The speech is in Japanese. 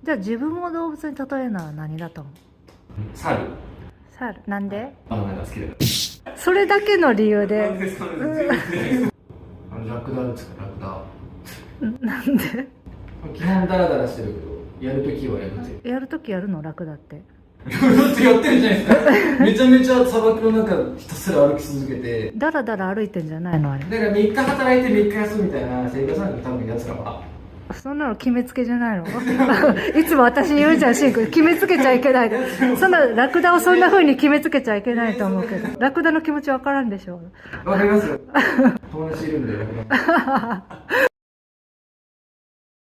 じゃあ自分を動物に例えるのは何だと思う？猿。猿。なんで？バナナが好きだから。それだけの理由で。ラクダですか、ラクダ。なんで？基本ダラダラしてるけど、やるときはやるって。やるときやるの楽だって。だってやってるじゃないですか。めちゃめちゃ砂漠の中ひたすら歩き続けて。だらだら歩いてんじゃないのあれ。だから3日働いて3日休むみたいな生活なんで、多分やつらは。そんなの決めつけじゃないの？いつも私に言うじゃん、シンク。決めつけちゃいけないで。そんな、ラクダをそんな風に決めつけちゃいけないと思うけど。ラクダの気持ちわからんでしょ。わかりますよ。友達いるんで、ラクダ。